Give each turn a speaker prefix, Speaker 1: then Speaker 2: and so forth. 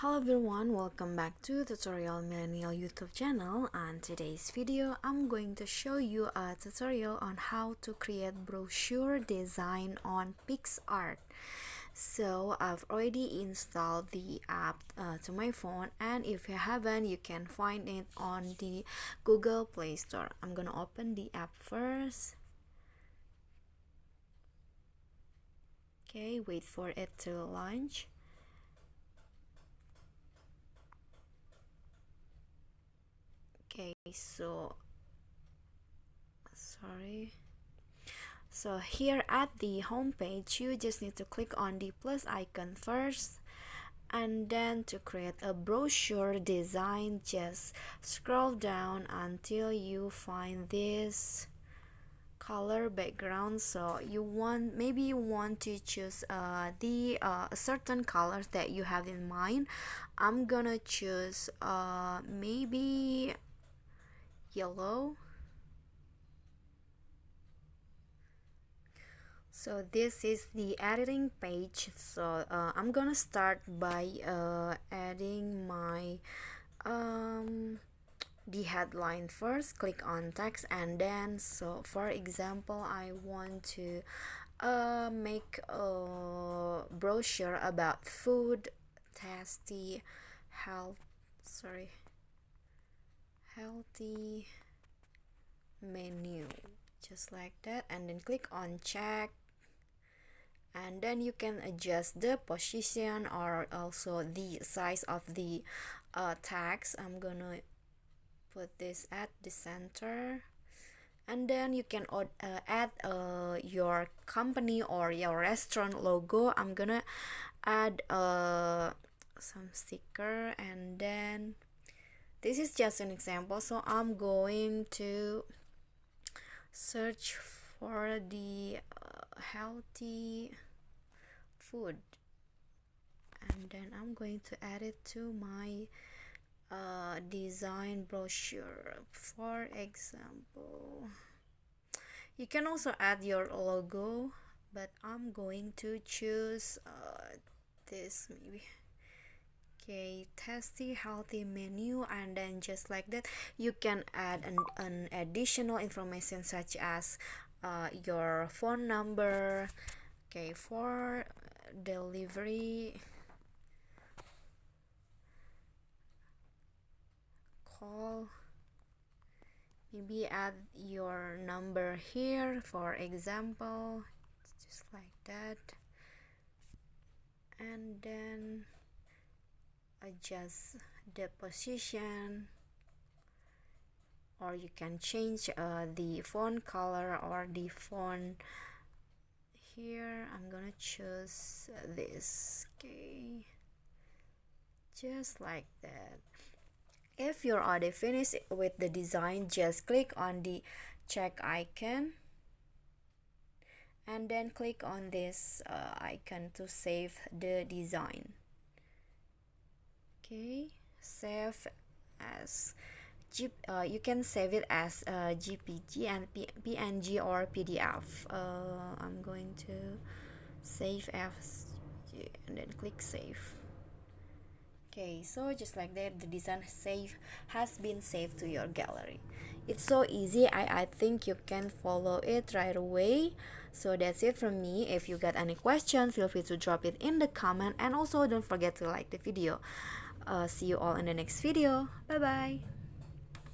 Speaker 1: Hello everyone, welcome back to Tutorial Millennial YouTube channel. And today's video I'm going to show you a tutorial on how to create brochure design on Picsart. So I've already installed the app to my phone, and if you haven't, you can find it on the Google Play Store. I'm gonna open the app first. Okay, wait for it to launch. Okay, so here at the home page, you just need to click on the plus icon first, and then to create a brochure design, just scroll down until you find this color background. So maybe you want to choose the certain colors that you have in mind. I'm gonna choose maybe yellow. So this is the editing page. So I'm gonna start by adding my the headline first. Click on text, and then, so for example, I want to make a brochure about food, tasty, healthy menu, just like that, and then click on check. And then you can adjust the position or also the size of the text. I'm gonna put this at the center, and then you can add your company or your restaurant logo. I'm gonna add some sticker, and then this is just an example, so I'm going to search for the healthy food, and then I'm going to add it to my design brochure. For example, you can also add your logo, but I'm going to choose this maybe. Okay, tasty healthy menu, and then just like that you can add an additional information such as your phone number. Okay, for delivery call, maybe add your number here, for example, just like that, and then adjust the position, or you can change the font color or the font. Here I'm gonna choose this. Okay, just like that. If you're already finished with the design, just click on the check icon, and then click on this icon to save the design. Okay, save as you can save it as GPG and PNG or PDF. I'm going to save as, and then click save. Okay, so just like that, the design has been saved to your gallery. It's so easy. I think you can follow it right away. So that's it from me. If you got any questions, feel free to drop it in the comment, and also don't forget to like the video. See you all in the next video. Bye bye.